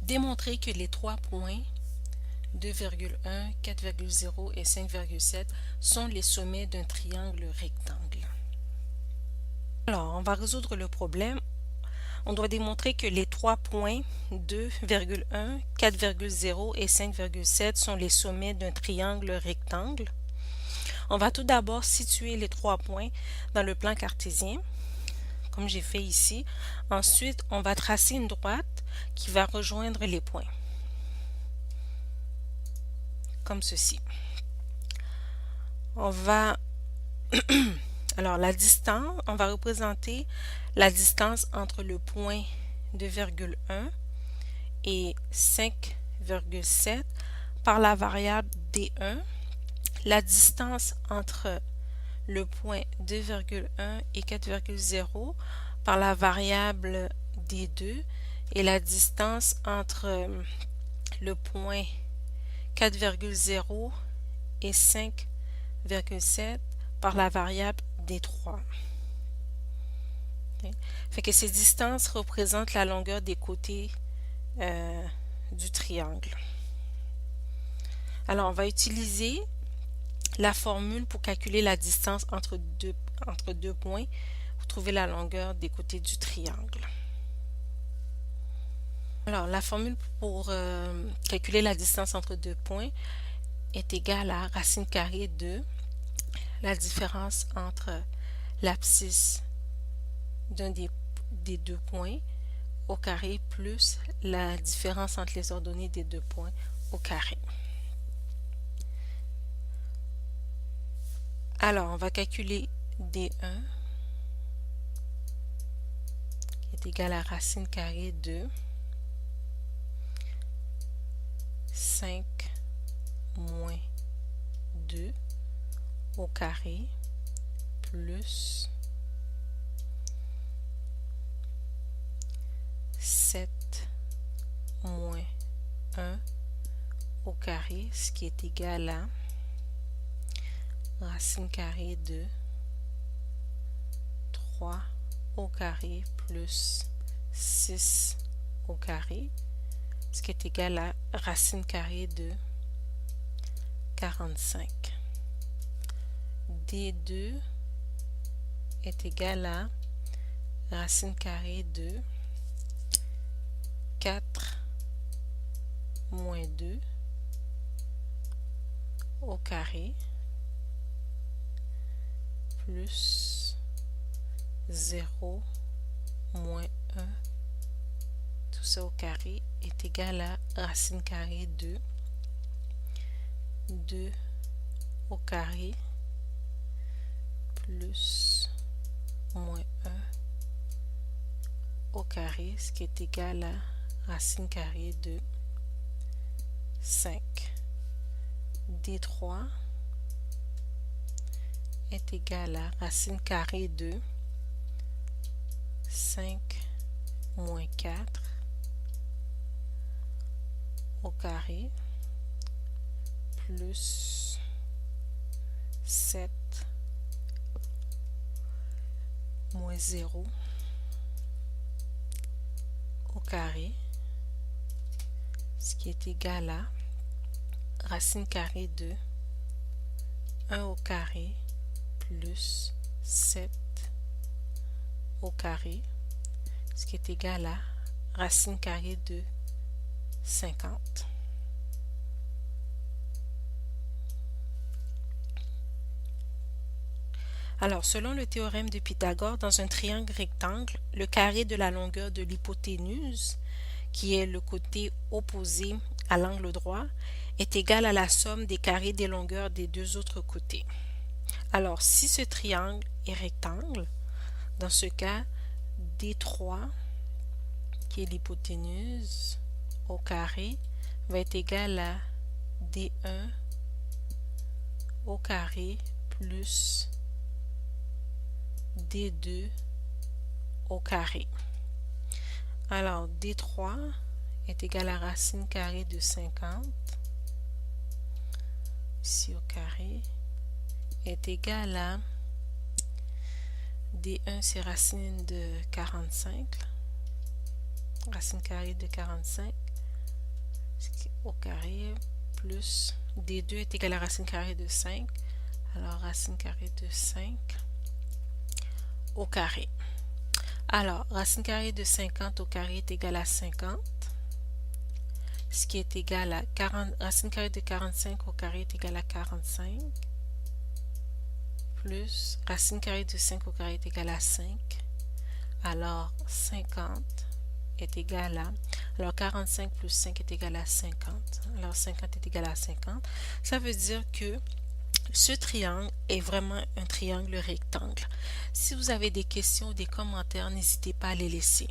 Démontrer que les trois points 2,1, 4,0 et 5,7 sont les sommets d'un triangle rectangle. Alors, on va résoudre le problème. On doit démontrer que les trois points 2,1, 4,0 et 5,7 sont les sommets d'un triangle rectangle. On va tout d'abord situer les trois points dans le plan cartésien, comme j'ai fait ici. Ensuite, on va tracer une droite qui va rejoindre les points, comme ceci. On va alors la distance, on va représenter la distance entre le point 2,1 et 5,7 par la variable D1, la distance entre le point 2,1 et 4,0 par la variable D2 et la distance entre le point 4,0 et 5,7 par la variable D3. Okay. Fait que ces distances représentent la longueur des côtés du triangle. Alors, on va utiliser la formule pour calculer la distance entre deux points pour trouver la longueur des côtés du triangle. Alors, la formule pour calculer la distance entre deux points est égale à racine carrée de la différence entre l'abscisse d'un des deux points au carré plus la différence entre les ordonnées des deux points au carré. Alors, on va calculer D1 qui est égal à racine carrée de 5 moins 2 au carré plus 7 moins 1 au carré, ce qui est égal à racine carrée de 3 au carré plus 6 au carré, ce qui est égal à racine carrée de 45. D2 est égal à racine carrée de 4 moins 2 au carré plus 0 moins 1, tout ça au carré est égal à racine carrée de 2 au carré plus moins 1 au carré, ce qui est égal à racine carrée de 5. D3 est égal à racine carrée de 5 moins 4 au carré plus 7 moins 0 au carré, ce qui est égal à racine carrée de 1 au carré plus 7 au carré, ce qui est égal à racine carrée de 50. Alors, selon le théorème de Pythagore, dans un triangle rectangle, le carré de la longueur de l'hypoténuse, qui est le côté opposé à l'angle droit, est égal à la somme des carrés des longueurs des deux autres côtés. Alors, si ce triangle est rectangle, dans ce cas, D3, qui est l'hypoténuse, au carré, va être égal à D1 au carré plus D2 au carré. Alors, D3 est égal à racine carrée de 50, ici au carré, est égal à D1, c'est racine de 45, racine carrée de 45, au carré plus D2 est égal à racine carrée de 5. Alors, racine carrée de 5 au carré. Alors, racine carrée de 50 au carré est égal à 50, ce qui est égal à 40, racine carrée de 45 au carré est égal à 45, plus racine carrée de 5 au carré est égal à 5. Alors, 50 est égal à, alors 45 plus 5 est égal à 50. Alors, 50 est égal à 50. Ça veut dire que ce triangle est vraiment un triangle rectangle. Si vous avez des questions ou des commentaires, n'hésitez pas à les laisser.